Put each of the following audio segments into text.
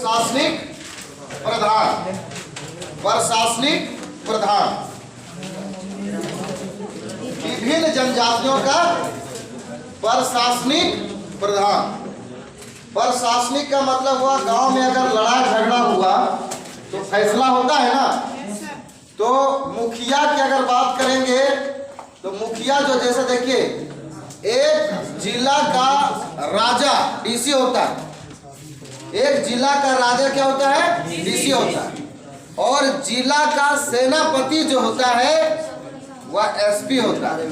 प्रशासनिक प्रधान, प्रशासनिक प्रधान विभिन्न जनजातियों का प्रशासनिक प्रधान। प्रशासनिक का मतलब हुआ गांव में अगर लड़ाई झगड़ा हुआ तो फैसला होता है ना, तो मुखिया की अगर बात करेंगे तो मुखिया जो जैसे देखिए एक जिला का राजा डीसी होता है, एक जिला का राजा क्या होता है डीसी होता है, और जिला का सेनापति जो होता है वह एसपी होता है।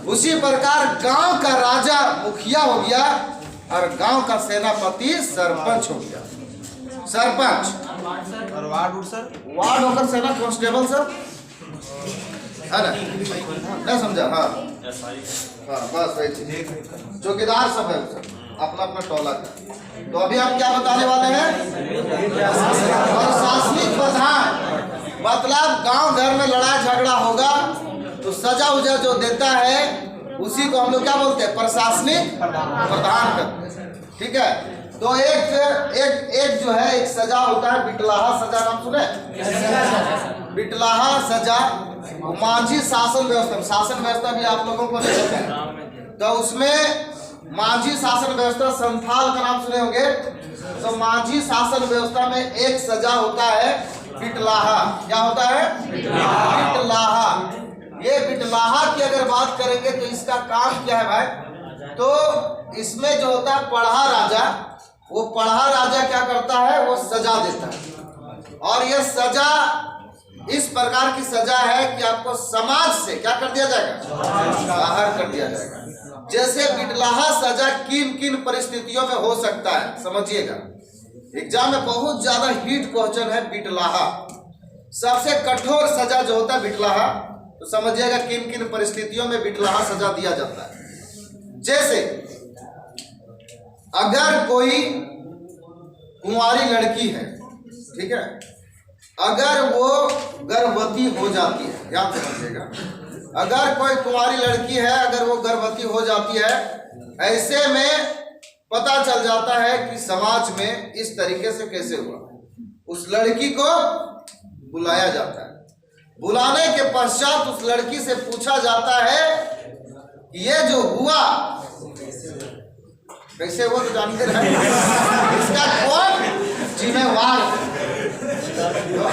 उसी प्रकार गांव का राजा मुखिया हो गया और गांव का सेनापति सरपंच हो गया। सरपंच और वार्ड सर, वार्ड होकर सेना कांस्टेबल सर, है ना, नहीं समझा? हाँ हाँ बस वही चीज, चौकीदार सब है सर, अपना अपना टोला का। तो अभी हम क्या बताने वाले हैं? प्रशासनिक प्रधान मतलब गांव घर में लड़ाई झगड़ा होगा तो सजा उजा जो देता है उसी को हम लोग क्या बोलते हैं? प्रशासनिक प्रधान करते हैं। ठीक है, तो एक जो है एक सजा होता है बिटलाहा सजा, नाम सुने? बिटलाहा सजा मांझी शासन व्यवस्था, शासन व्यवस्था भी आप लोगों को नहीं पता है, तो उसमें मांझी शासन व्यवस्था संथाल का नाम सुने होंगे। तो मांझी शासन व्यवस्था में एक सजा होता है बिटलाहा। क्या होता है? बिटलाहा। ये बिटलाहा की अगर बात करेंगे तो इसका काम क्या है भाई? तो इसमें जो होता है पढ़ा राजा, वो पढ़ा राजा क्या करता है? वो सजा देता है, और यह सजा इस प्रकार की सजा है कि आपको समाज से क्या कर दिया जाएगा? बाहर कर दिया जाएगा। जैसे बिटलाहा सजा किन किन परिस्थितियों में हो सकता है समझिएगा, एग्जाम में बहुत ज्यादा हिट क्वेश्चन है बिटलाहा। सबसे कठोर सजा जो होता है बिटलाहा, तो समझिएगा किन किन परिस्थितियों में बिटलाहा सजा दिया जाता है। जैसे अगर कोई कुंवारी लड़की है, ठीक है, अगर वो गर्भवती हो जाती है, याद समझिएगा, अगर कोई कुंवारी लड़की है अगर वो गर्भवती हो जाती है, ऐसे में पता चल जाता है कि समाज में इस तरीके से कैसे हुआ, उस लड़की को बुलाया जाता है। बुलाने के पश्चात उस लड़की से पूछा जाता है कि ये जो हुआ कैसे हुआ, तो जानते हैं इसका कौन जिम्मेवार। तो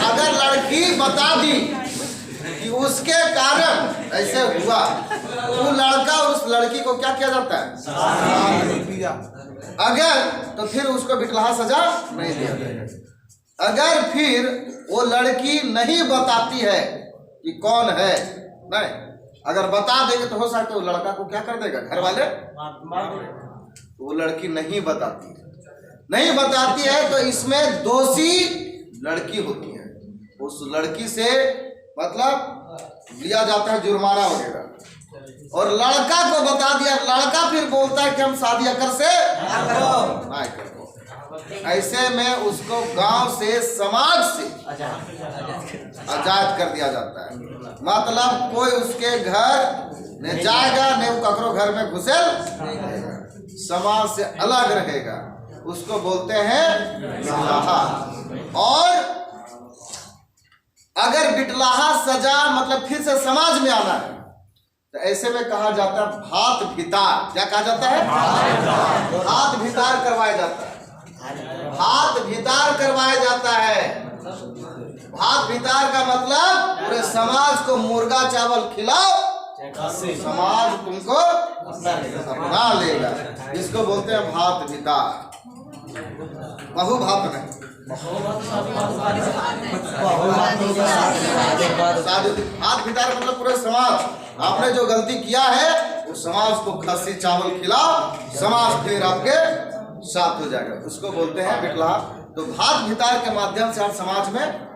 अगर लड़की बता दी कि उसके कारण ऐसे हुआ, तो लड़का उस लड़की को क्या किया जाता है? अगर तो फिर उसको बिटलाहा सजा नहीं दिया जाएगा। अगर फिर वो लड़की नहीं बताती है कि कौन है, नहीं, अगर बता देंगे तो हो सकता है वो लड़का को क्या कर देगा, घर वाले तो वो लड़की नहीं बताती है तो इसमें दोषी लड़की होती है। उस लड़की से मतलब लिया जाता है जुर्माना वगैरह, और लड़का को बता दिया, लड़का फिर बोलता है कि हम शादी अकर से ना करो। ऐसे में उसको गांव से समाज से आजाद कर दिया जाता है। मतलब कोई उसके घर न जाएगा न वो ककरो घर में घुसेल, समाज से अलग रहेगा, उसको बोलते हैं बिटलाहा। और अगर बिटलाहा सजा मतलब फिर से समाज में आना है तो ऐसे में कहा जाता है भात भितार। क्या कहा जाता है? भात भितार करवाया जाता है। भात भितार करवाया जाता है। भात भितार का मतलब पूरे समाज को मुर्गा चावल खिलाओ, समाज तुमको अपना लेगा। इसको बोलते हैं भात भितार, बहु भात नहीं। भात भितार मतलब पूरे समाज, आपने जो गलती किया है उस समाज को खस्सी चावल खिलाओ, समाज फिर आपके साथ हो जाएगा, उसको बोलते हैं बिटलाहा। तो भात भितार के माध्यम से आप समाज में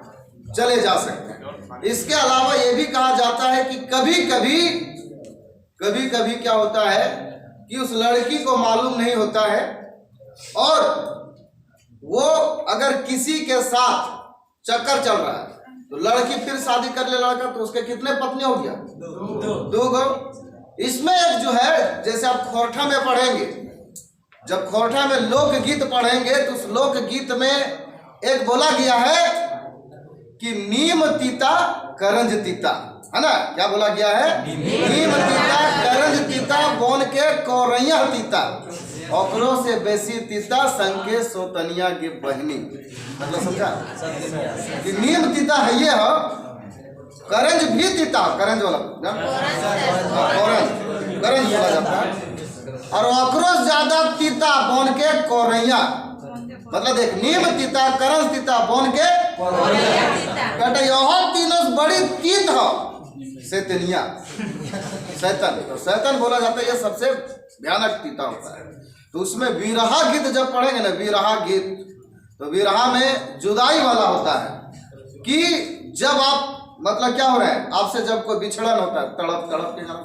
चले जा सकते हैं। इसके अलावा ये भी कहा जाता है कि कभी कभी क्या होता है कि उस लड़की को मालूम नहीं होता है, और वो अगर किसी के साथ चक्कर चल रहा है तो लड़की फिर शादी कर ले लड़का, तो उसके कितने पत्नी हो गया? दो गो। इसमें एक जो है, जैसे आप खोरठा में पढ़ेंगे, जब खोरठा में लोकगीत पढ़ेंगे तो उस लोकगीत में एक बोला गया है कि नीम तीता करंज तीता, है ना? क्या बोला गया है? नीम तीता करंज तीता बोन के कौरैया तीता, ओकरो से बेसी तीता संके सोतनिया की बहनी। मतलब समझा कि नीम तीता है ये हो, करंज भी तीता, करंज वाला करंज बोला जाता है, और ओकरो ज्यादा तीता बोन के कौरैया। मतलब देख, नीम तीता, करंज तीता, बोन के बेटा यह तीनों बड़ी तीत हो शैतनिया, शैतान। तो शैतान बोला जाता है ये सबसे भयानक तीता होता है। तो उसमें विरहा गीत जब पढ़ेंगे ना, विरहा गीत, तो विरहा में जुदाई वाला होता है कि जब आप मतलब क्या हो रहा है, आपसे जब कोई बिछड़न होता है, तड़प तड़प के गाना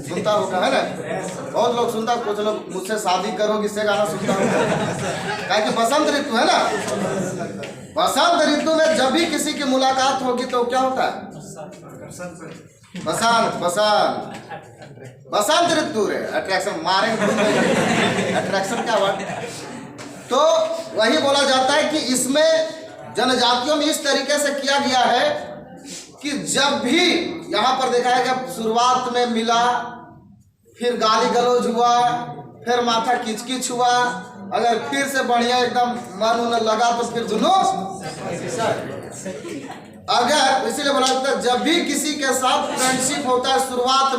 सुनता होगा, है ना? बहुत लोग सुनता, कुछ लोग मुझसे शादी करोगे इससे गाना सुनता होगा। क्या कि बसंत ऋतु है ना, बसंत ऋतु में जब भी किसी की मुलाकात होगी तो क्या होता है? बसंत बसंत बसंत ऋतु रे अट्रैक्शन मारेंगे, अट्रैक्शन क्या वर्ड। तो वही बोला जाता है कि इसमें जनजातियों में इस तरीके से किया गया है कि जब भी यहाँ पर देखा है कि शुरुआत में मिला, फिर गाली गलौज हुआ, फिर माथा किचकिच हुआ, अगर फिर से बढ़िया एकदम मन उन लगा तो फिर दोनों अगर, इसीलिए बोला जाता है जब भी किसी के साथ फ्रेंडशिप होता है शुरुआत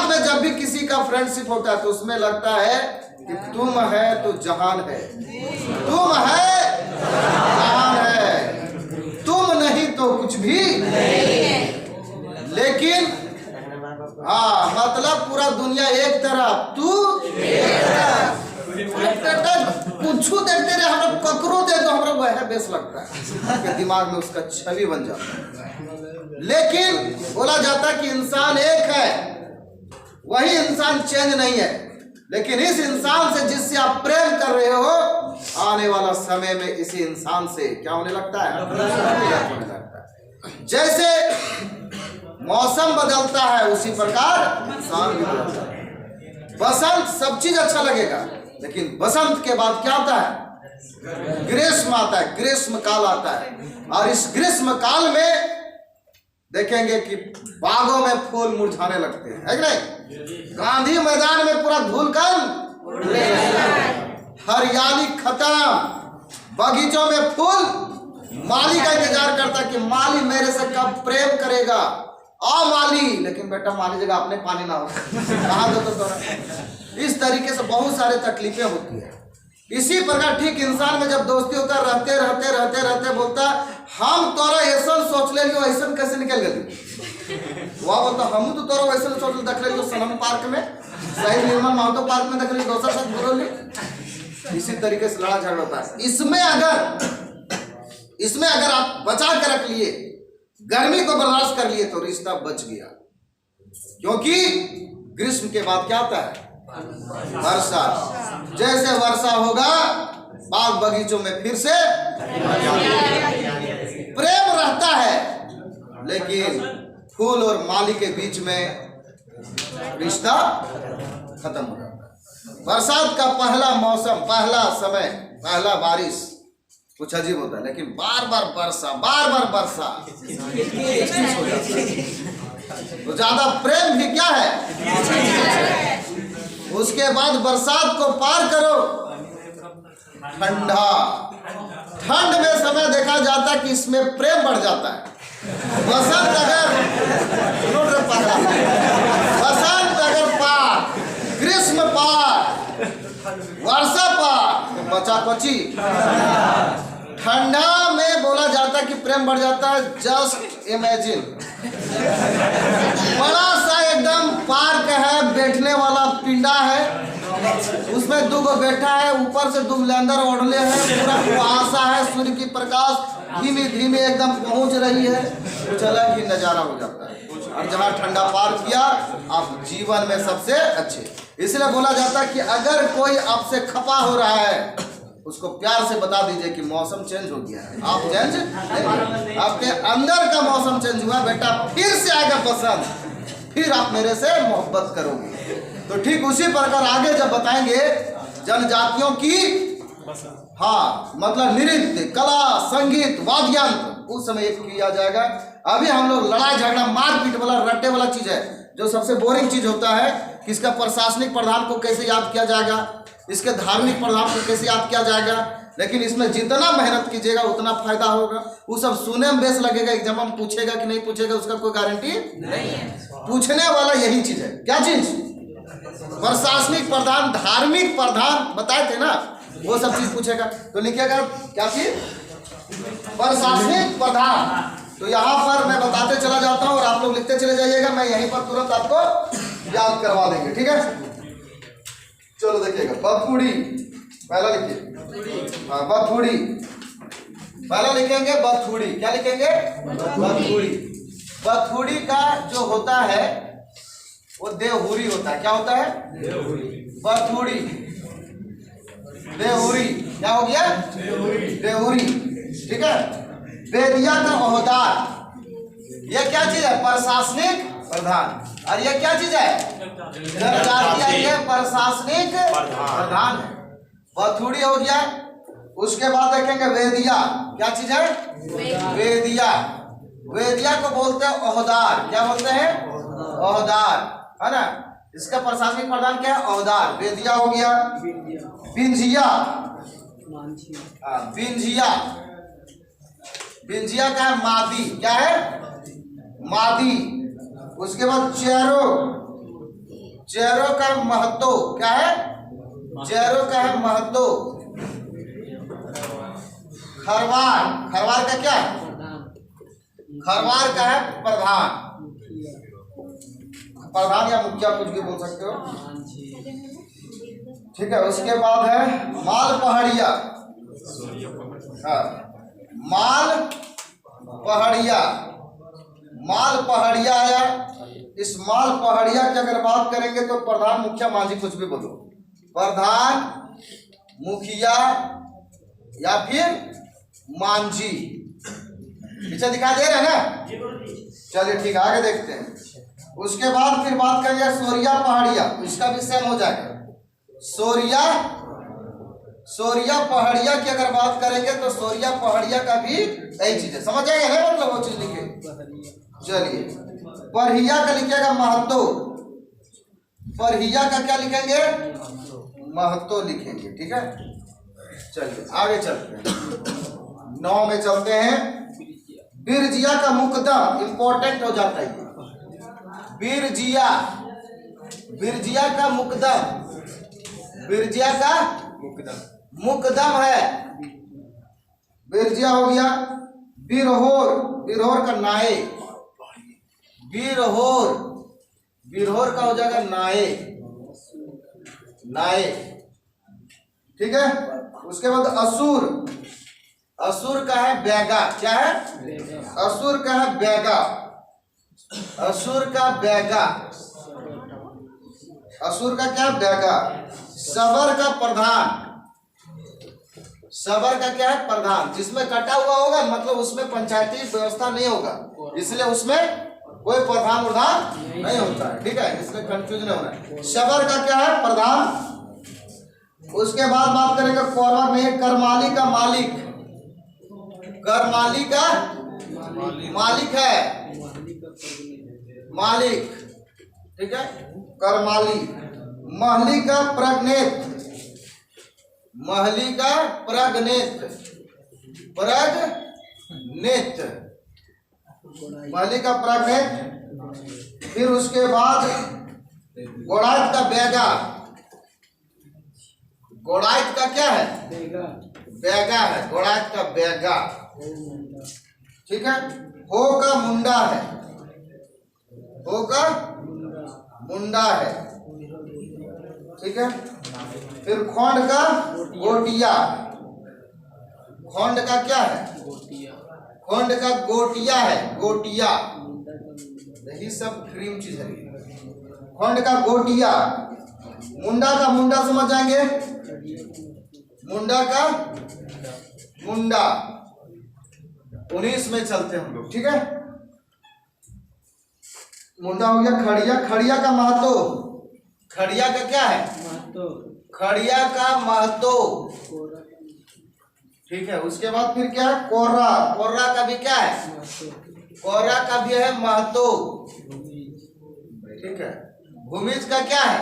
में जब भी किसी का फ्रेंडशिप होता है तो उसमें लगता है कि तुम है तो जहान है, तुम है जहान है, तुम नहीं तो कुछ भी नहीं। लेकिन हाँ, मतलब पूरा दुनिया एक तरफ, तू एक तरफ। कुछ देखते रहे हम लोग, ककरो दे तो हमारा वह बेस लगता है कि दिमाग में उसका छवि बन जाता है। लेकिन बोला जाता है कि इंसान एक है, वही इंसान चेंज नहीं है। लेकिन इस इंसान से जिससे आप प्रेम कर रहे हो, आने वाला समय में इसी इंसान से क्या होने लगता है? होने लगता है। जैसे मौसम बदलता है उसी प्रकार इंसान भी बदलता है। बसंत सब चीज अच्छा लगेगा, लेकिन बसंत के बाद क्या आता है? ग्रीष्म आता है, ग्रीष्म काल आता है। और इस ग्रीष्म काल में देखेंगे कि बागों में फूल मुरझाने लगते हैं, है कि नहीं? गांधी मैदान में पूरा धूलकन, हरियाली खत्म, बगीचों में फूल, माली का इंतजार करता कि माली मेरे से कब प्रेम करेगा, आ माली। लेकिन बेटा माली जगह अपने पानी ना हो, कहाँ दो तो इस तरीके से बहुत सारे तकलीफें होती है। इसी प्रकार ठीक इंसान में जब दोस्ती होता है, रहते रहते रहते रहते बोलता हम तोरा ऐसा सोच ले लियो, ऐसा कैसे निकल गई? वह बोलता हम तो तोरा वैसा सोच ले, देख ले सनम पार्क में, सही निर्मल महतो पार्क में देख ले, दोसर साथ बोलो ली। इसी तरीके से लड़ा झगड़ा होता है। इसमें अगर आप बचा कर रख लिए, गर्मी को बर्दाश्त कर लिए, तो रिश्ता बच गया। क्योंकि ग्रीष्म के बाद क्या आता है? वर्षा। जैसे वर्षा होगा, बाग बगीचों में फिर से प्रेम रहता है, लेकिन फूल और माली के बीच में रिश्ता खत्म हो जाता है। बरसात का पहला मौसम, पहला समय, पहला बारिश कुछ अजीब होता है, लेकिन बार बार वर्षा हो जाता है। तो ज्यादा प्रेम भी क्या है? उसके बाद बरसात को पार करो, ठंडा। ठंड में समय देखा जाता है कि इसमें प्रेम बढ़ जाता है। बसंत अगर पार, ग्रीष्म पार, वर्षा पार, तो बचा बची। ठंडा में बोला जाता है कि प्रेम बढ़ जाता है। जस्ट इमेजिन, बड़ा सा एकदम पार्क है, बैठने वाला पिंडा है, उसमें दो बैठा है, ऊपर से दो लेंदर ओढ़ले है, पूरा कुहासा है, सूर्य की प्रकाश धीमे धीमे एकदम पहुंच रही है, कुछ अलग ही नजारा हो जाता है। और जहाँ ठंडा पार किया, आप जीवन में सबसे अच्छे। इसलिए बोला जाता है कि अगर कोई आपसे खपा हो रहा है, उसको प्यार से बता दीजिए कि मौसम चेंज हो गया है, आप चेंज नहीं, आपके अंदर का मौसम चेंज हुआ बेटा, फिर से आएगा पसंद, फिर आप मेरे से मोहब्बत करोगे। तो ठीक उसी प्रकार आगे जब बताएंगे जनजातियों की हाँ, मतलब नृत्य, कला, संगीत, वाद्ययंत्र उस समय किया जाएगा। अभी हम लोग लड़ाई झगड़ा मारपीट वाला रट्टे वाला चीज है, जो सबसे बोरिंग चीज होता है कि इसका प्रशासनिक प्रधान को कैसे याद किया जाएगा, इसके धार्मिक प्रधान को कैसे याद किया जाएगा। लेकिन इसमें जितना मेहनत कीजिएगा उतना फायदा होगा। वो सब सुने में बेस लगेगा, एग्जाम में पूछेगा कि नहीं पूछेगा उसका कोई गारंटी नहीं है। पूछने वाला यही चीज है, क्या चीज? प्रशासनिक प्रधान, धार्मिक प्रधान बताए थे ना, वो सब चीज पूछेगा। तो लिखिएगा क्या चीज? प्रशासनिक प्रधान। तो यहाँ पर मैं बताते चला जाता हूँ और आप लोग लिखते चले जाइएगा, मैं यहीं पर तुरंत आपको याद करवा देंगे, ठीक है? चलो देखिएगा, बथुड़ी पहला लिखिए। हाँ, बथुड़ी पहला लिखेंगे, बथुड़ी। क्या लिखेंगे? बथुड़ी। बथुड़ी का जो होता है वो देवहुरी होता है। क्या होता है? बथुड़ी, देवहुरी। क्या हो गया? देवहुरी, ठीक है? बेदिया का ओहदार, ये क्या चीज है? प्रशासनिक प्रधान। और ये क्या चीज है? जनजातीय, ये प्रशासनिक प्रधान है। बथुड़ी हो गया। उसके बाद देखेंगे वेदिया। क्या चीज है? वेदिया। वेदिया को बोलते हैं ओहदार। क्या बोलते हैं? ओहदार, है ना? इसका प्रशासनिक प्रधान क्या है? ओहदार। वेदिया हो गया। बिंझिया, बिंझिया, बिंझिया का है मादी। क्या है? मादी। उसके बाद चेरो, चेरो का महतो। क्या है? चेरो का है महतो। खरवार, खरवार का क्या है? खरवार का है प्रधान, प्रधान या मुखिया कुछ भी बोल सकते हो, ठीक है? उसके बाद है माल पहाड़िया। हाँ, माल पहाड़िया, माल पहाड़िया आया। इस माल पहाड़िया की अगर बात करेंगे तो प्रधान, मुखिया, मांझी, कुछ भी बोलो, प्रधान, मुखिया या फिर मांझी। पीछे दिखा दे रहे हैं ना? चलिए ठीक है, आगे देखते हैं। उसके बाद फिर बात करेंगे सोरिया पहाड़िया, इसका भी सेम हो जाएगा। सोरिया, सोरिया पहाड़िया की अगर बात करेंगे तो सोरिया पहाड़िया का भी यही चीज है। समझ आएगा ना? मतलब वो चीज लिखे। चलिए, परहिया का लिखिएगा महतो। परहिया का क्या लिखेंगे? महतो लिखेंगे, ठीक है? चलिए आगे चलते हैं। 9 में चलते हैं। बिरजिया का मुकदम, इंपॉर्टेंट हो जाता है। बिरजिया, बिरजिया का मुकदम, बिरजिया का मुकदम है। बिरजिया हो गया। बिरहोर, बिरहोर का नाये, बिरहोर, बिरहोर का हो जाएगा नाये, नाये, ठीक है? उसके बाद असुर, असुर का है बैगा। क्या है? असुर का है बैगा, असुर का बैगा, असुर का क्या? बैगा। सबर का प्रधान, सबर का क्या है? प्रधान। जिसमें कटा हुआ होगा मतलब उसमें पंचायती व्यवस्था नहीं होगा, इसलिए उसमें कोई प्रधान उधान नहीं होता है, ठीक है? इसमें कंफ्यूजन होना है। सबर का क्या है? प्रधान। उसके बाद बात करेंगे कौरवा में करमाली का मालिक। करमाली का मालिक है, मालिक, ठीक है? करमाली। महली का प्रगनेत, महली का प्रगनेत, प्रगनेत, महली का प्रगनेत। फिर उसके बाद गोड़ाइत का बैगा। गोड़ाइत का क्या है? बैगा है, गोड़ाइत का बैगा, ठीक है? हो का मुंडा है, हो का मुंडा है, ठीक है? फिर खोंड का गोटिया, खोंड का क्या है? खोंड का गोटिया है, गोटिया। यही सब क्रीम चीज है। खोंड का गोटिया। मुंडा का मुंडा समझ जाएंगे, मुंडा का मुंडा। 19 में चलते हैं हम लोग, ठीक है? मुंडा हो गया। खड़िया, खड़िया का महतो, खड़िया का क्या है? खड़िया का महतो, ठीक है, उसके बाद फिर क्या है, कोर्रा। कोर्रा का भी क्या है, कोर्रा का भी है महतो। ठीक है, भूमिज का क्या है,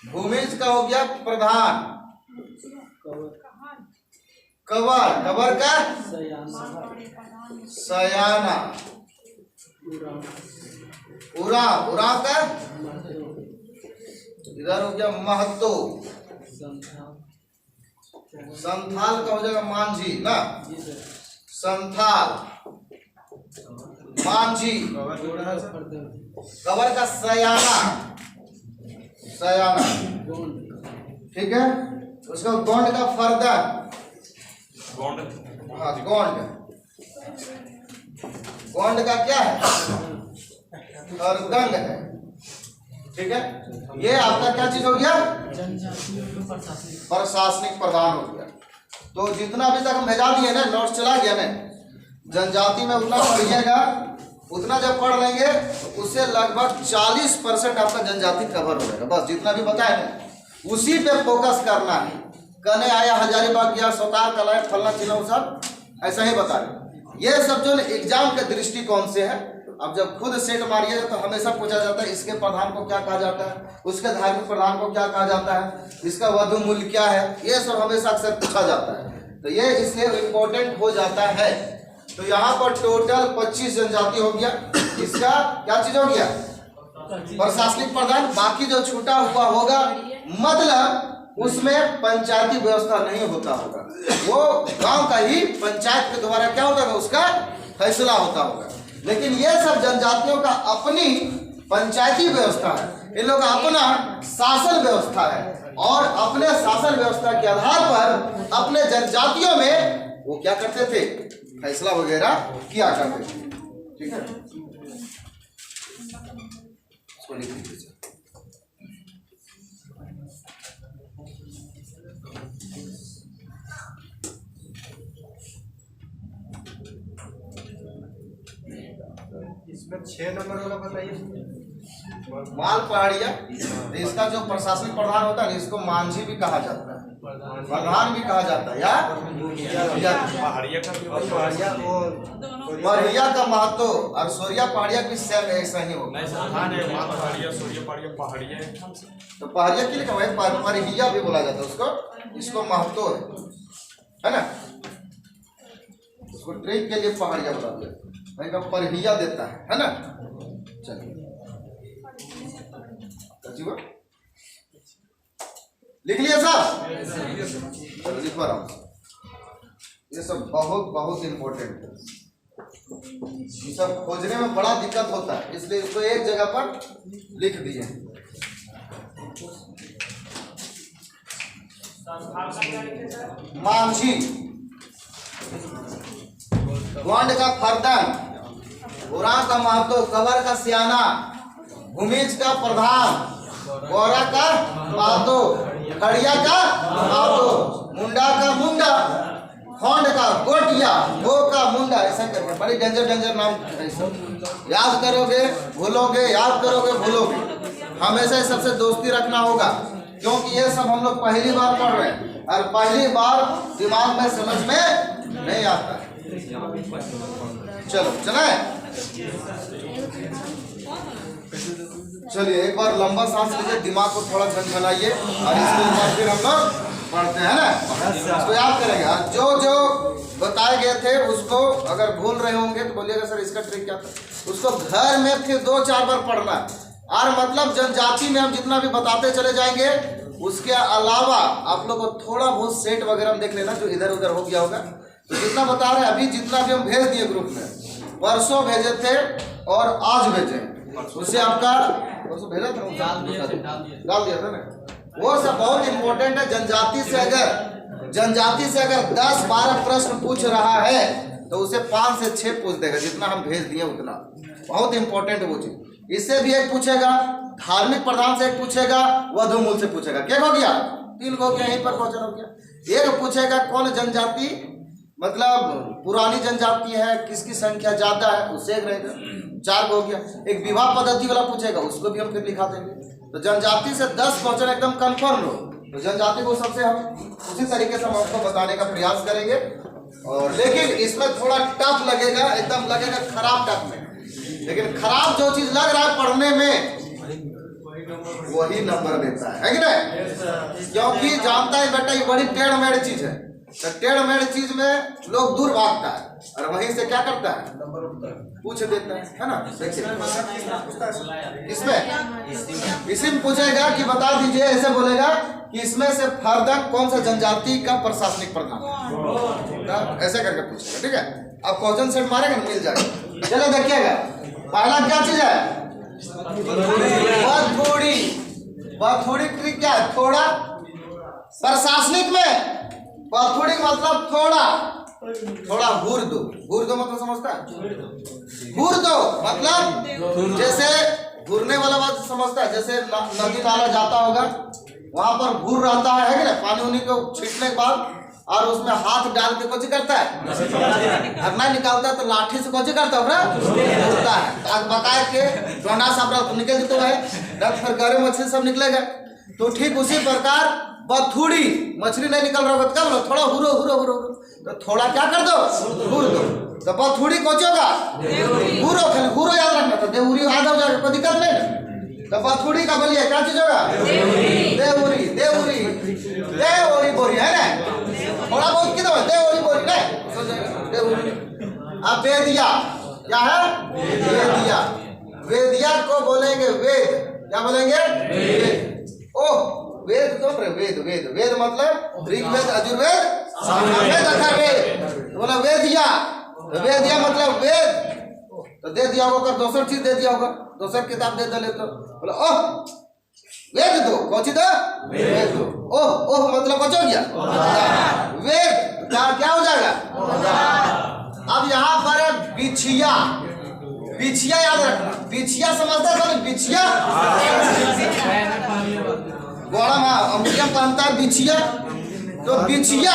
भूमिज का हो गया प्रधान। कवर, कवर का सयाना। उरा, उरा का इधर हो गया महतो। संथाल का हो जाएगा मांझी ना, संथाल मांझी। कवर का सयाना, सयाना। ठीक है, उसका गोंड का फरदन, हाँ गोंड। गोंड का क्या है, फरदन है। ठीक है, ये आपका क्या चीज हो गया, प्रशासनिक प्रधान हो गया। तो जितना अभी तक हम भेजा दिए ना, नोट्स चला गया ना, जनजाति में उतना पढ़िएगा, उतना जब पढ़ लेंगे तो उससे लगभग 40% आपका जनजाति कवर हो जाएगा। बस जितना भी बताए ना उसी पे फोकस करना है। कने आया, हजारीबाग गया, सौतार कलाए, फलना चिल्ला, सब ऐसा ही बता रहे। ये सब जो एग्जाम के दृष्टिकोण से है। अब जब खुद सेट मारिएगा तो हमेशा पूछा जाता है इसके प्रधान को क्या कहा जाता है, उसके धार्मिक प्रधान को क्या कहा जाता है, इसका वधु मूल्य क्या है, ये सब हमेशा अक्सर पूछा जाता है। तो ये इसलिए इम्पोर्टेंट हो जाता है। तो यहाँ पर टोटल 25 जनजाति हो गया। इसका क्या चीज हो गया, प्रशासनिक प्रधान। बाकी जो छूटा हुआ होगा मतलब उसमें पंचायती व्यवस्था नहीं होता होगा, वो गांव का ही पंचायत के द्वारा क्या होगा, उसका फैसला होता होगा। लेकिन ये सब जनजातियों का अपनी पंचायती व्यवस्था है, इन लोगों का अपना शासन व्यवस्था है, और अपने शासन व्यवस्था के आधार पर अपने जनजातियों में वो क्या करते थे, फैसला वगैरह किया करते थे। ठीक है, इसको लिख लीजिए। इसमें 6 नंबर वाला बताइए। माल पहाड़िया, इसका जो प्रशासनिक प्रधान होता है इसको मांझी भी कहा जाता है, प्रधान भी कहा जाता है, या पहाड़िया का महतो और सोरिया पहाड़िया की सेम ऐसा ही होगा। तो पहाड़िया के लिए पहाड़िया भी बोला जाता है उसको, इसको महतो है ना, उसको ट्रेक के लिए पहाड़िया बोला दिया, वहीं का परहिया देता है ना। चलिए लिख लिया साहब, लिख पा रहा हूँ। ये सब बहुत बहुत इम्पोर्टेंट है, ये सब खोजने में बड़ा दिक्कत होता है, इसलिए इसको एक जगह पर लिख दिए। मांझी, गोंड का फरदन, उरा का महतो, कवर का सियाना, भूमिज का प्रधान, गोरा का महतो, खड़िया का महतो, मुंडा का मुंडा, खोंड का गोटिया, गो का मुंडा। ऐसा करके बड़ी डेंजर डेंजर नाम याद करोगे भूलोगे, याद करोगे भूलोगे। हमेशा इस सबसे दोस्ती रखना होगा, क्योंकि ये सब हम लोग पहली बार पढ़ रहे हैं और पहली बार दिमाग में समझ में नहीं आता। चलो चला है, चलिए एक बार लंबा सांस लीजिए, दिमाग को थोड़ा झंझनाइए और इसके बाद फिर हम लोग पढ़ते हैं ना, इसको याद करेंगे। और जो जो बताए गए थे उसको अगर भूल रहे होंगे तो बोलिएगा सर इसका ट्रिक क्या था, उसको घर में फिर 2-4 बार पढ़ना। और मतलब जनजाति में हम जितना भी बताते चले जाएंगे, उसके अलावा आप लोग को थोड़ा बहुत सेट वगैरह देख लेना जो इधर उधर हो गया होगा। तो जितना बता रहे हैं अभी, जितना भी हम भेज दिए ग्रुप में, परसों भेजे थे और आज भेजे, उससे आपका परसों भेजा था, डाल दिया था ना, वो सब बहुत इंपॉर्टेंट है। जनजाति से अगर 10-12 प्रश्न पूछ रहा है तो उसे 5 से 6 पूछ देगा, जितना हम भेज दिए उतना। बहुत इंपॉर्टेंट वो चीज। इससे भी एक पूछेगा, धार्मिक प्रधान से एक पूछेगा, वधु मूल से पूछेगा। क्या हो गया, 3 हो गया, यहीं पर क्वेश्चन हो गया। एक पूछेगा कौन जनजाति मतलब पुरानी जनजाति है, किसकी संख्या ज्यादा है, उससे एक रहेगा, 4 हो गया। एक विवाह पद्धति वाला पूछेगा, उसको भी हम फिर लिखा देंगे। तो जनजाति से 10 क्वेश्चन एकदम कंफर्म लो, तो जनजाति को सबसे हम उसी तरीके से हम आपको बताने का प्रयास करेंगे। और लेकिन इसमें थोड़ा टफ लगेगा, एकदम लगेगा खराब टफ में, लेकिन खराब जो चीज लग रहा है पढ़ने में वही नंबर देता है कि नहीं? क्योंकि जानता है बेटा ये बड़ी टेढ़ मेढ़ चीज है, तो टेढ़ मेढ़ चीज में लोग दूर भागता है और वहीं से क्या करता है, पूछ देता है ना। देखिए इसमें इसी में पूछेगा कि बता दीजिए, ऐसे बोलेगा कि इसमें से फर्दक कौन सा जनजाति का प्रशासनिक प्रधान, ऐसे करके पूछेगा। ठीक है, अब क्वेश्चन सेट मारेगा ना, मिल जाएगा। चलो देखिएगा, पहला क्या चीज है, बथुड़ी। बथुड़ी क्या है, थोड़ा। प्रशासनिक में बथुड़ी मतलब थोड़ा, थोड़ा हुर्दो। हुर्दो मतलब समझता है, हुर्दो मतलब जैसे घूरने वाला बात समझता है, जैसे नदी नाला जाता होगा वहां पर घूर रहता है कि ना, पानी उनी को छींटने के बाद और उसमें हाथ डाल के कुछ करता है, हरना निकालता है तो लाठी से कुछ करता है, बकाए के डोंडा सब निकल देते है, रक्त पर गरे मछली सब निकलेगा। तो ठीक उसी प्रकार बथुड़ी, मछली नहीं निकल रहा होगा तो थोड़ा हुरो हुरो हुरो, तो थोड़ा क्या कर दो, हुर दो। तो बथुड़ी कोच होगा, हुरो, खाली हुरो याद रखना, तो देवरी आधा हो जाएगा, कोई दिक्कत नहीं। तो बथुड़ी का बोलिए क्या चीज होगा, देवरी। देवरी देवरी बोरी है ना, थोड़ा बहुत किधर है, देवरी बोरी नहीं, देवरी। अब वेदिया क्या है, वेदिया। वेदिया को बोलेंगे वेद, क्या बोलेंगे, वेद। ओह वेद क्यों रे, वेद वेद वेद मतलब ऋग्वेद, यजुर्वेद, सामवेद, अथर्ववेद, बोला वेदिया। वेदिया मतलब वेद, तो दे दिया होगा, दूसर चीज दे दिया होगा, दूसर किताब दे दे तो बोला ओह वेद दो, कौन सी दो, वेद दो। ओह ओह मतलब कुछ हो गया, वेद क्या हो जाएगा। अब यहाँ पर है बिछिया। बिछिया याद रखना, बिछिया समझता था ना, बिछिया गोड़ा में अंगुरिया पहनता है बिछिया, तो बिछिया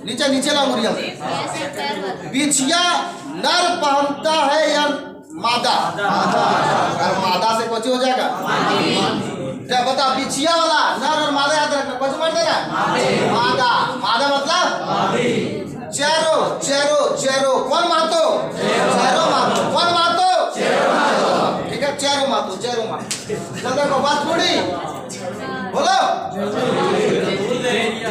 नीचे नीचे ला अंगुरिया, बिछिया नर पहनता है या मादा, और मादा से कुछ हो जाएगा, क्या बता, बिछिया वाला नर और मादा याद रखना, कुछ मत देना, मादा। मादा मतलब चेरो, चेरो चेरो, कौन मातो, चेरो मातो, कौन मातो, ठीक है, चेरो मातो, चेरो मातो। चल देखो बात थोड़ी बोलो,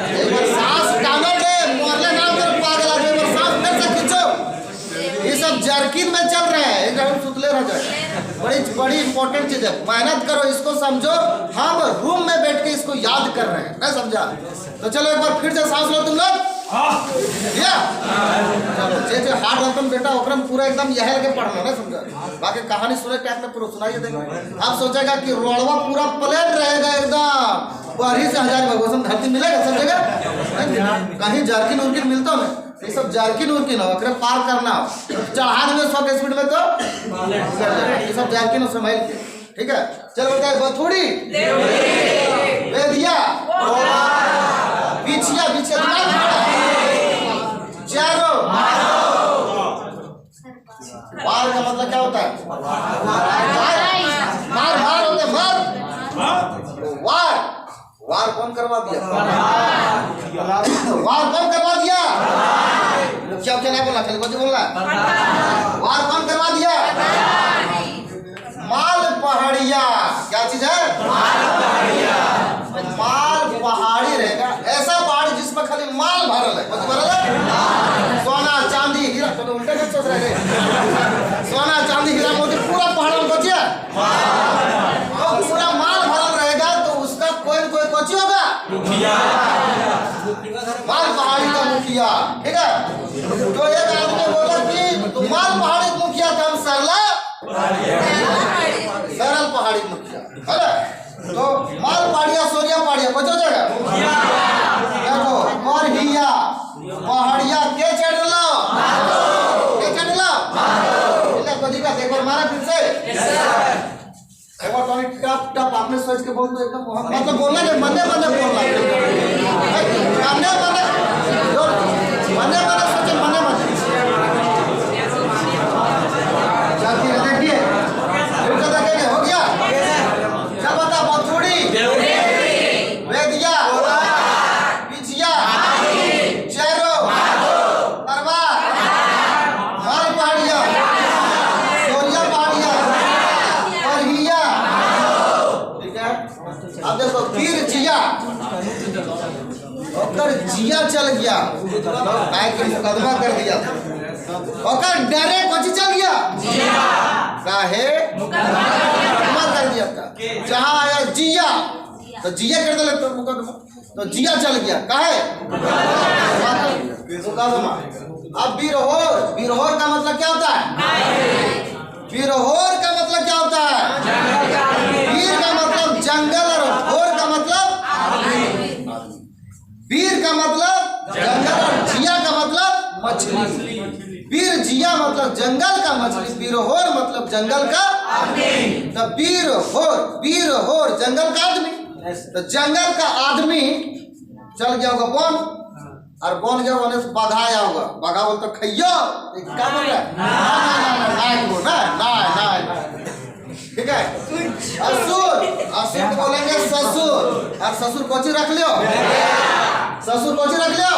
एक बार सांस टांगो रे, मोरले नाम कर पागल आदमी, एक बार सांस फिर से खींचो। ये सब जर्किन में चल रहे हैं, एक हम सुतले रह जाए, बड़ी बड़ी इंपॉर्टेंट चीज है, मेहनत करो, इसको समझो। हम रूम में बैठ के इसको याद कर रहे हैं, नहीं समझा? तो चलो एक बार फिर से सांस लो तुम लोग, चलो जे हार्ड रकम बेटा ओकरम पूरा एकदम यह के पढ़ना, नहीं समझा? बाकी कहानी सुने टाइप में पूरा सुनाइए देंगे। आप सोचेगा कि रोडवा पूरा प्लेन रहेगा एकदम, बाहरी से 1000 भगवान धरती मिलेगा सब जगह, कहीं जर्किन उर्किन मिलता है, ये सब जर्किन उर्किन हो, पार करना हो, चढ़ा देंगे 100 के स्पीड में तो ये सब जर्किन समय, ठीक है। चलो बताए बथुड़ी, वेदिया, बिछिया, बिछिया चारों, वार का मतलब क्या होता है, मार मार होता है, मार वार, वार कौन करवा दिया, वार कौन करवा दिया, क्या क्या नहीं बोलना, खाली बोलना, वार कौन करवा दिया, माल पहाड़िया। क्या चीज है, माल पहाड़ी रहेगा, ऐसा पहाड़ी जिसमें खाली माल भरल है, भरल है, सोना चांदी हीरा, तो उल्टे कैसे सोच रहे हैं, सोना चांदी हीरा मोती पूरा पहाड़ में बचिया, तो पूरा माल भरल रहेगा, तो उसका कोई कोई कोची होगा, माल पहाड़ी का मुखिया, ठीक है। तो एक आदमी बोला कि तुम माल पहाड़ी मुखिया था, हम सरल पहाड़ी मुखिया, है तो माल पहाड़िया सोरिया पहाड़िया कुछ हो जाएगा, देखो और हिया पहाड़िया के चढ़ लो, के चढ़ लो, इतना को दिक्कत, एक बार मारा फिर से, एक बार तो टप टप आपने सोच के बोल दो एकदम, मतलब बोलना नहीं, मने मने बोलना, मने मने मने मने सोचे, मने मने देखिए फिर से देखेंगे, हो गया क्या बता, बथुड़ी, वेदिया, ओकर जिया चल गया, काहे कि मुकदमा कर दिया, ओकर डरे कौची चल गया, काहे मुकदमा कर दिया था। जहाँ आया जिया तो जिया कर दिया तो मुकदमा, तो जिया चल गया, काहे मुकदमा। अब बिरहोर, बिरहोर का मतलब क्या होता है, बिरहोर का मतलब क्या होता है, वीर का मतलब जंगल और होर का मतलब वीर का मतलब जंगल और जिया का मतलब मछली। वीर जिया मतलब जंगल का मछली, बिरहोर मतलब जंगल का आदमी। तो वीर होर जंगल का आदमी, तो जंगल का आदमी चल गया होगा वन, और बन गया होने से बाघा आया होगा, बाघा बोलता खैया, क्या बोल रहा है, ना, ठीक है। असुर, असुर को बोलेंगे ससुर, और ससुर कोची रख लियो, ससुर कोची रख लियो,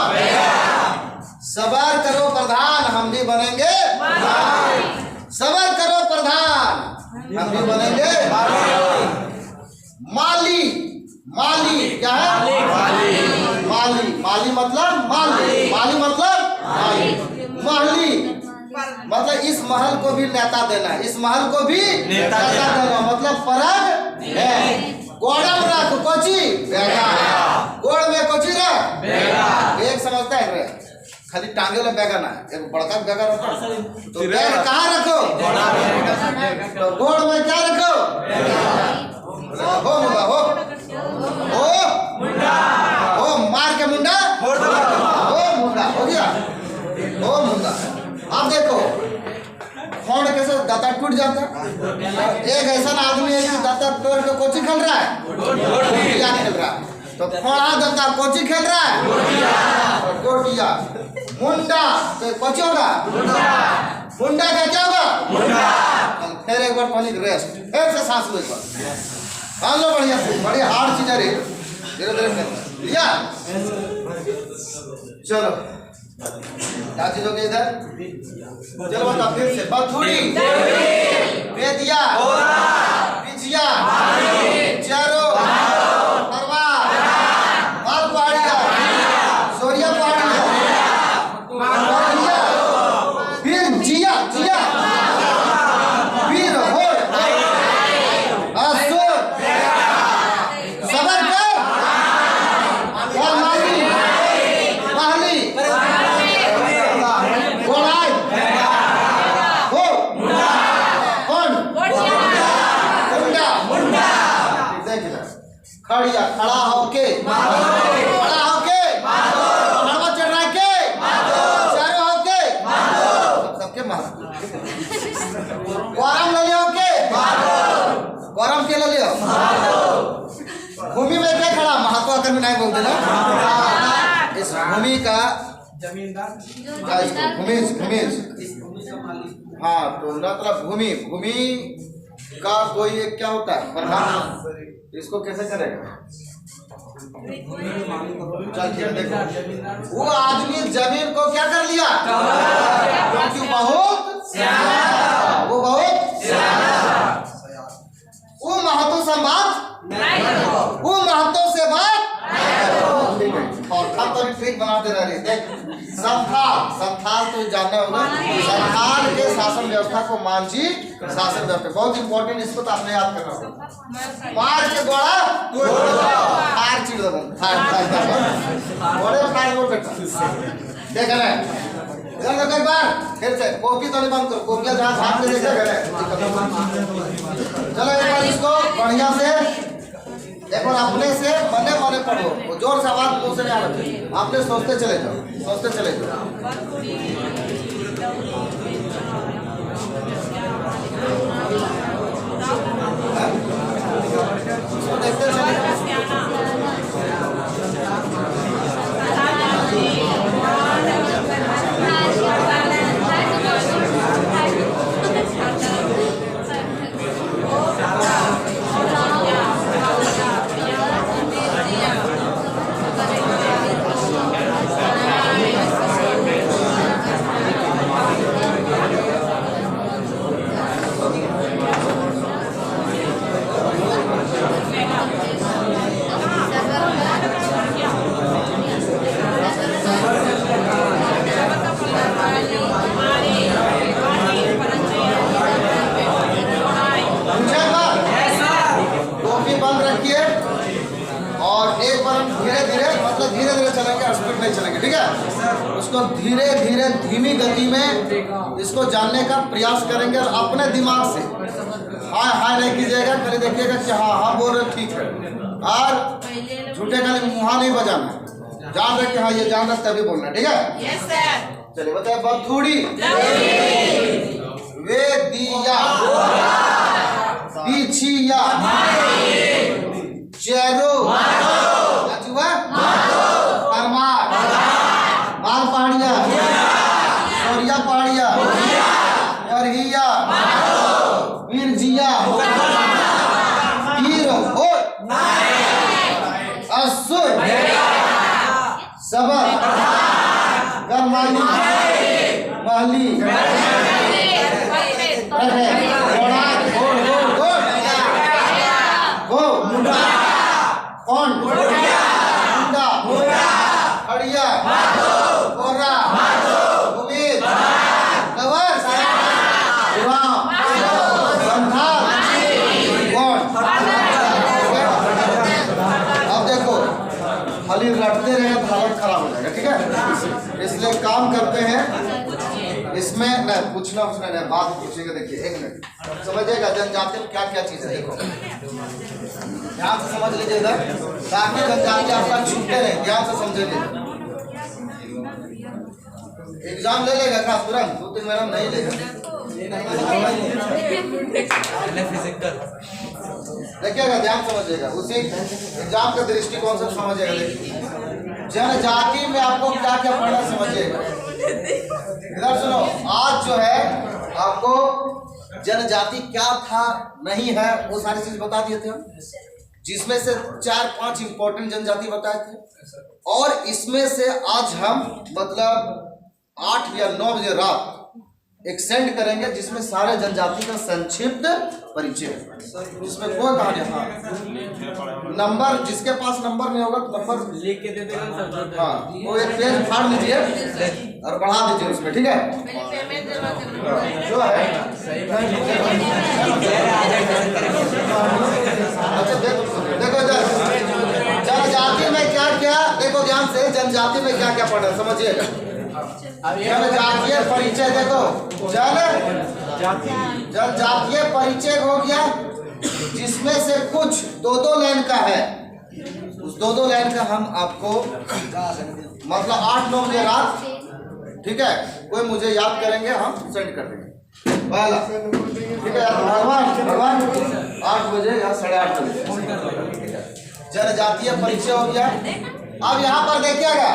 सबर करो प्रधान हम भी बनेंगे, सबर करो प्रधान हम भी बनेंगे माली। माली क्या है, माली, माली मतलब माली, माली मतलब महली, मतलब इस महल को भी नेता देना, इस महल को भी नेता देना, मतलब परग है। गोड़ा में रख कोची बेगा, गोड़ में कोची रख बेगा, एक समझता है रे, खाली टांगे वाला बेगा ना, एक बड़का बेगा रखो, तो बैग कहाँ रखो, तो गोड़ में क्या रखो, हो मुंडा, हो मार के मुंडा, हो मुंडा हो गया, हो मुंडा। अब देखो खोंड कैसे दाता टूट जाता है, एक ऐसा आदमी है कि दाता तोड़ के कोची खेल रहा है, गोटिया खेल रहा है, तो खोड़ा दाता कोची खेल रहा है, गोटिया। मुंडा तो कोची होगा, मुंडा का क्या होगा, फिर एक बार पानी रेस्ट, फिर से सांस लो, एक बार हाँ लो, बढ़िया से, बढ़िया हार्ड चीज है, धीरे धीरे लिया। चलो क्या चीज हो गई इधर, चलो बता फिर से, बथुड़ी, बेदिया, बिजिया, चारो, परवार, माल पहाड़िया, सोरिया पहाड़िया, फिर जिया, जिया, वीर होर, असुर, सबर कर, और माली, महली, गोड़ाई, हो, मुंडा, देख ले, खड़िया, खड़ा होके, खड़ा होके, हड़वा चढ़ा के, चारों होके, सबके मार, गरम ले लियो के, गरम के ले लियो, भूमि में क्या खड़ा, महात्मा कर में नहीं बोलते ना, इस भूमि का जमींदार, भूमि, हाँ, तो मतलब भूमि का कोई एक क्या होता है प्रधान, इसको कैसे करेगा, चलिए देखो, वो आदमी जमीन को क्या कर लिया, क्योंकि बहुत वो बहुत वो महत्व से बात, वो महत्व से बात, और तो ट्रिक बनाते रह रहे, देख संथाल, संथाल तो जानना होगा, संथाल के शासन व्यवस्था को मानसिक शासन व्यवस्था, बहुत इंपॉर्टेंट, इसको तो आपने याद करना होगा। मार के द्वारा फायर चिड़ दो, बड़े फायर वो बेटा देख रहे हैं, इधर देखो एक बार फिर से, कॉपी तो नहीं बंद करो, कॉपी जहाँ हाथ में देख रहे हैं, चलो एक बार इसको बढ़िया से एक बार अपने से मने मने पढ़ो, जोर से आवाज मुंह से नहीं आ रही, आपने सोचते चले जाओ, सोचते चले जाओ। देखते चले लेके चलेंगे, ठीक है। उसको धीरे धीरे धीमी गति में इसको जानने का प्रयास करेंगे और अपने दिमाग से हाँ हाँ नहीं कीजिएगा, खाली देखिएगा कि हाँ हाँ बोल रहे ठीक है, और झूठे खाली मुँह नहीं बजाना, जान रहे कि हाँ ये जान रहे तभी बोलना, ठीक है। चलिए बताए, बथुड़ी वेदिया बिछिया चेरो परमार माल पहाड़िया सोरिया पहाड़िया बरहिया बिरजिया वीर हो असुर सबर गरमाली महली खाली रटते रहे तो हालत खराब हो जाएगा, ठीक है। इसलिए काम करते हैं इसमें न पूछना नहीं, बात पूछेगा। देखिए एक मिनट समझिएगा, जनजाति में क्या क्या चीज है, देखो ध्यान से समझ लीजिएगा ताकि जनजाति आपका छूटे नहीं, ध्यान से समझेंगे। एग्जाम ले लेगा क्या तुरंत? 2-3 महीना नहीं लेगा, देखिएगा ध्यान समझिएगा, उसी एग्जाम के दृष्टिकोण से समझिएगा। देखिए जनजाति में आपको क्या क्या पढ़ना समझिएगा, इधर सुनो। आज जो है आपको जनजाति क्या था नहीं है वो सारी चीज बता दिए थे हम, जिसमें से 4-5 इंपॉर्टेंट जनजाति बताए थे, और इसमें से आज हम मतलब 8 या 9 बजे रात एक सेंड करेंगे जिसमें सारे जनजाति का संक्षिप्त परिचय, जिसमें कोई कहानी हाँ नंबर, जिसके पास नंबर नहीं होगा तो नंबर लिख के दे देगा, हाँ वो एक पेज फाड़ लीजिए और बढ़ा दीजिए उसमें, ठीक है। जो है देखो जनजाति में क्या क्या, देखो ध्यान से, जनजाति में क्या क्या पढ़ना समझिएगा। जनजातीय परिचय देखो, जनजातीय परिचय हो गया, जिसमें से कुछ 2-2 लाइन का है, उस 2-2 लाइन का हम आपको मतलब 8-9 बजे रात, ठीक है, कोई मुझे याद करेंगे हम सेंड कर देंगे पहला, ठीक है। भगवान 8 बजे या 8:30 बजे जनजातीय परिचय हो गया। अब यहाँ पर देखिएगा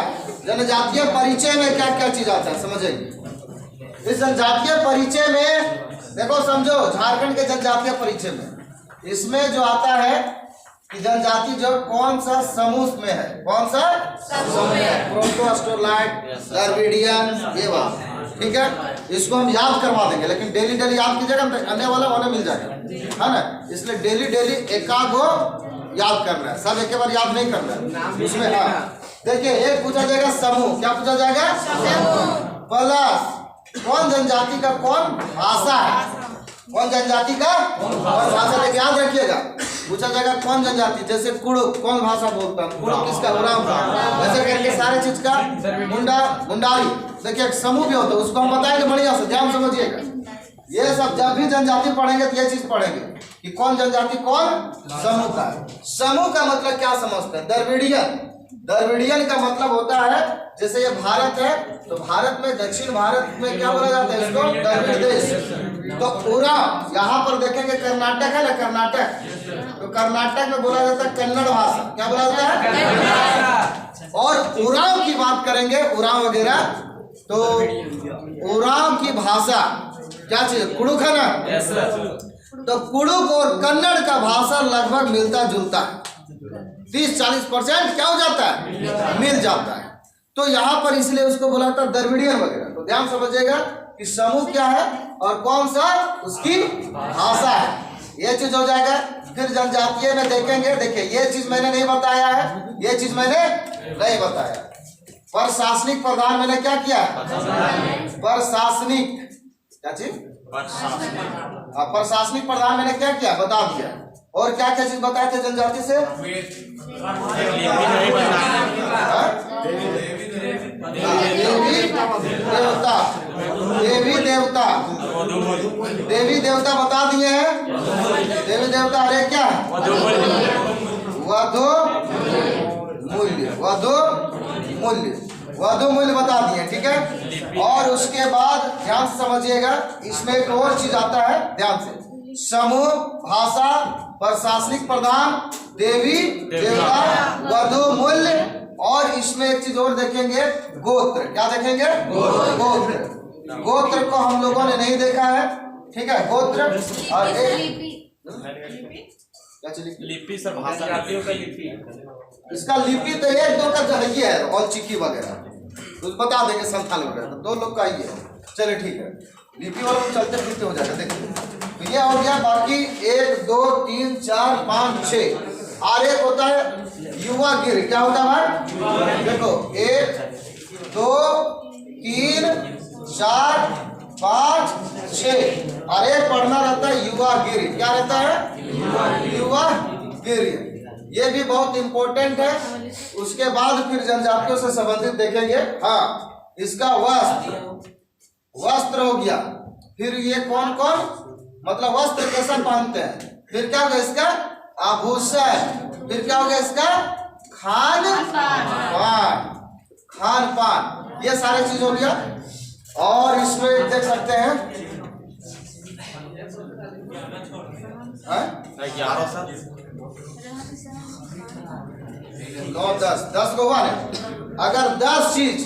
जनजातीय परिचय में क्या क्या चीज आता है समझेंगे। इस जनजातीय परिचय में देखो समझो, झारखंड के जनजातीय परिचय में इसमें जो आता है कि जनजाति जो कौन सा समूह में है, कौन सा समूह में है, प्रोटोस्टोलाइट, द्रविडियन, ये बात, ठीक है। इसको हम याद करवा देंगे, लेकिन डेली डेली याद कीजिएगा, अन्य वाला होने मिल जाएगा, है ना। इसलिए डेली डेली एकाध गो याद करना है, सब एक बार याद नहीं करना है इसमें। हाँ देखिए, एक पूछा जाएगा समूह, क्या पूछा जाएगा? प्लस कौन जनजाति का कौन भाषा है, कौन जनजाति का कौन भाषा, लेके याद रखिएगा। पूछा जाएगा कौन जनजाति, जैसे कुड़ुक कौन भाषा बोलता है, कुड़ुक किसका, उरांव का, ऐसे करके सारे चीज का मुंडारी। देखिए एक समूह भी होता है, उसको हम बताएंगे बढ़िया से, ध्यान समझिएगा। ये सब जब भी जनजाति पढ़ेंगे तो ये चीज पढ़ेंगे कि कौन जनजाति कौन समूह का। समूह का मतलब क्या समझते हैं? द्रविडियन, द्रविडियन का मतलब होता है, जैसे ये भारत है तो भारत में, दक्षिण भारत में क्या बोला जाता है इसको? द्रविड़ देश। तो पूरा यहाँ पर देखेंगे कर्नाटक है ना, कर्नाटक, तो कर्नाटक में बोला जाता है कन्नड़ भाषा, क्या बोला जाता है? और उरांव की बात करेंगे, उरांव वगैरह, तो उरांव की भाषा क्या चीज, कुड़ुक है ना। तो कुड़ुक और कन्नड़ का भाषा लगभग मिलता जुलता है, 30-40% क्या हो जाता है, मिल जाता है। तो यहाँ पर इसलिए उसको बोला था द्रविडियन वगैरह। तो ध्यान समझिएगा कि समूह क्या है और कौन सा उसकी भाषा है, ये चीज हो जाएगा। फिर जनजातीय में देखेंगे, देखिए ये चीज मैंने नहीं बताया है, ये चीज मैंने नहीं बताया। प्रशासनिक प्रधान मैंने क्या किया, प्रशासनिक क्या चीज, प्रशासनिक प्रधान मैंने क्या किया बता दिया। और क्या क्या चीज बताए थे जनजाति से? देवता, देवी देवता, देवी देवता बता दिए हैं। देवी देवता अरे क्या, वधु मूल्य, वधु मूल्य, वधु मूल्य बता दिए, ठीक है। और उसके बाद ध्यान से समझिएगा, इसमें एक और चीज आता है, ध्यान से, समूह, भाषा, प्रशासनिक प्रधान, देवी देवता, वधु मूल्य, और इसमें एक चीज और देखेंगे, गोत्र। क्या देखेंगे, गोत्र। गोत्र को हम लोगों ने नहीं देखा है, ठीक है। गोत्र और एक लिपि सर, भाषा का लिपि। इसका लिपि तो एक दो का जो है ये है, और चिक्की वगैरह तो बता देंगे, संथाल वगैरह तो 2 लोग का ही है। चलिए ठीक है, लिपि वाला तो चलते फिरते हो जाएगा। देखिए तो ये हो गया, बाकी 1 2 3 4 5 6 और एक होता है युवा गिर। क्या होता है भाई, देखो 1 2 3 4 5 6 और एक पढ़ना रहता है युवा गिर। क्या रहता है, युवा गिर, ये भी बहुत इंपॉर्टेंट है। उसके बाद फिर जनजातियों से संबंधित देखेंगे। हाँ, इसका वस्त्र हो गया। फिर ये कौन कौन, मतलब वस्त्र कैसा पहनते हैं। फिर क्या होगा इसका आभूषण। फिर क्या होगा इसका खान पान, ये सारे चीज हो गया। और इसमें देख सकते हैं 9 10 को हुआ ना। अगर 10 चीज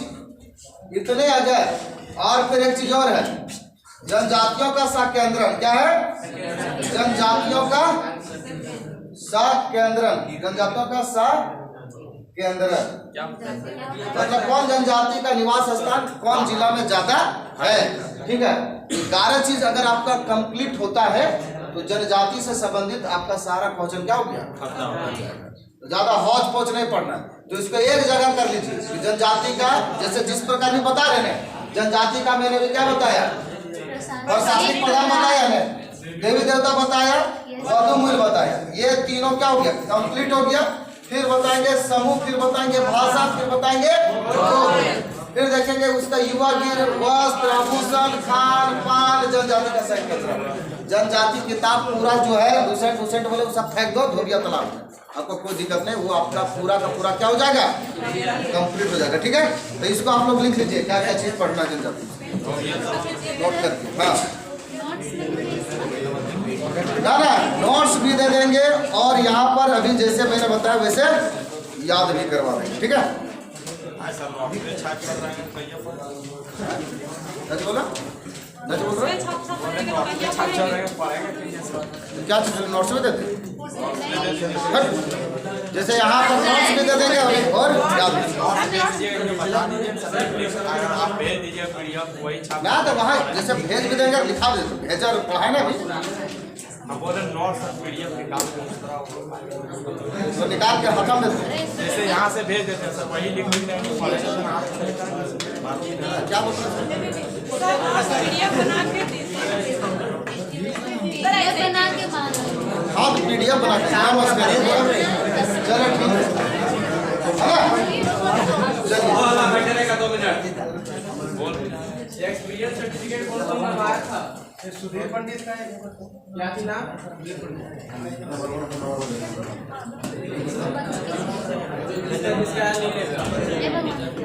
इतने अगर, और फिर एक चीज और है, जनजातियों का साकेंद्रन। क्या है, जनजातियों का साकेंद्रन, जनजातियों का साकेंद्रन मतलब कौन जनजाति का निवास स्थान कौन जिला में ज्यादा है, ठीक है। 11 चीज अगर आपका कंप्लीट होता है तो जनजाति से संबंधित आपका सारा क्वेश्चन क्या हो गया, ज्यादा हौच पौच नहीं पढ़ना। तो इसको एक जगह कर लीजिए, जनजाति का, जैसे जिस प्रकार भी बता रहे हैं, जनजाति का मैंने भी क्या बताया, प्रशासनिक प्रधान बताया है, देवी देवता बताया, वधु मूल्य बताया। ये तीनों क्या हो गया, कंप्लीट हो गया। फिर बताएंगे समूह, फिर बताएंगे भाषा, फिर बताएंगे फिर देखेंगे उसका युवा गिर, वस्त्र, आभूषण, खान पान, जनजाति का साकेंद्रन। जनजाति किताब पूरा जो है दूसरे बोले वो सब फेंक दो धोबिया तालाब में, आपको कोई दिक्कत नहीं, वो आपका पूरा का पूरा क्या हो जाएगा, कंप्लीट हो जाएगा, ठीक है। तो इसको आप लोग लिख लीजिए क्या क्या चीज पढ़ना जनजाति, नोट करके। हाँ ना, नोट्स भी दे देंगे और यहाँ पर अभी जैसे मैंने बताया वैसे याद भी करवा देंगे, ठीक है। नच बोला, नच बोल रहे क्या चीज नोट्स भी देते, जैसे यहाँ पर नोट्स भी दे देंगे और याद ना, तो वहाँ जैसे भेज भी देंगे, लिखा भी देते, भेजा पढ़ाए ना भी तो निकाल के खत्म देते, जैसे यहाँ से भेज देते हैं सर, वही लिख देते हैं। क्या बोलते हैं, हाँ तो PDF बना के नाम उसका, चलो ठीक है, एक्सपीरियंस सर्टिफिकेट कौन सा मंगवाया था, सुधीर पंडित का क्या थी नाम,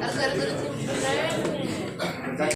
अगर